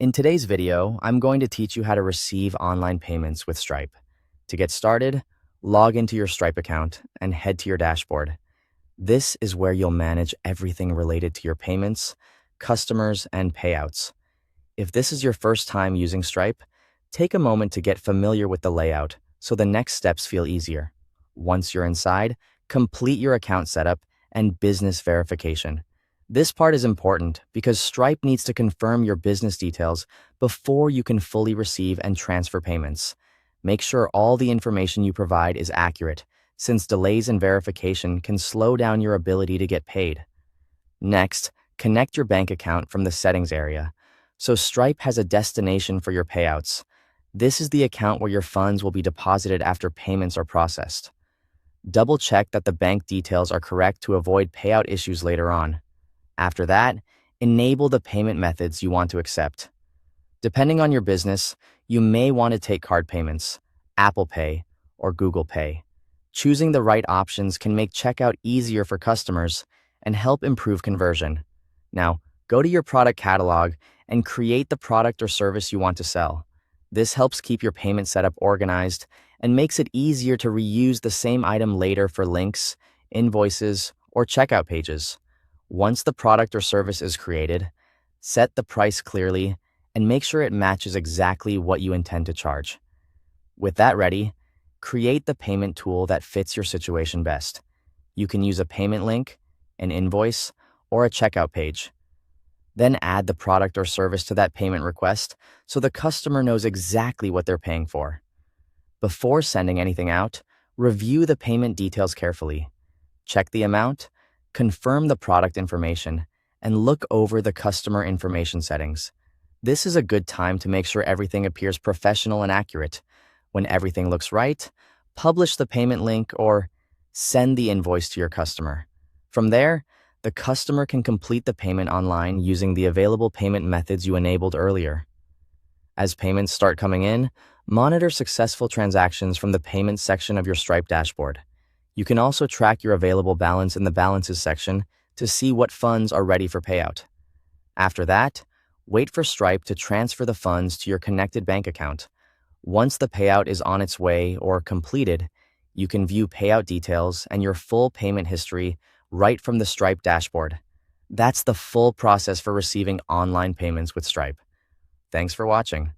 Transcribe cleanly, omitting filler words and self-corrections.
In today's video, I'm going to teach you how to receive online payments with Stripe. To get started, log into your Stripe account and head to your dashboard. This is where you'll manage everything related to your payments, customers, and payouts. If this is your first time using Stripe, take a moment to get familiar with the layout so the next steps feel easier. Once you're inside, complete your account setup and business verification. This part is important because Stripe needs to confirm your business details before you can fully receive and transfer payments. Make sure all the information you provide is accurate, since delays in verification can slow down your ability to get paid. Next, connect your bank account from the settings area. So Stripe has a destination for your payouts. This is the account where your funds will be deposited after payments are processed. Double check that the bank details are correct to avoid payout issues later on. After that, enable the payment methods you want to accept. Depending on your business, you may want to take card payments, Apple Pay, or Google Pay. Choosing the right options can make checkout easier for customers and help improve conversion. Now, go to your product catalog and create the product or service you want to sell. This helps keep your payment setup organized and makes it easier to reuse the same item later for links, invoices, or checkout pages. Once the product or service is created, set the price clearly and make sure it matches exactly what you intend to charge. With that ready, create the payment tool that fits your situation best. You can use a payment link, an invoice, or a checkout page. Then add the product or service to that payment request so the customer knows exactly what they're paying for. Before sending anything out, review the payment details carefully. Check the amount, confirm the product information, and look over the customer information settings. This is a good time to make sure everything appears professional and accurate. When everything looks right, publish the payment link or send the invoice to your customer. From there, the customer can complete the payment online using the available payment methods you enabled earlier. As payments start coming in, monitor successful transactions from the payments section of your Stripe dashboard. You can also track your available balance in the Balances section to see what funds are ready for payout. After that, wait for Stripe to transfer the funds to your connected bank account. Once the payout is on its way or completed, you can view payout details and your full payment history right from the Stripe dashboard. That's the full process for receiving online payments with Stripe. Thanks for watching.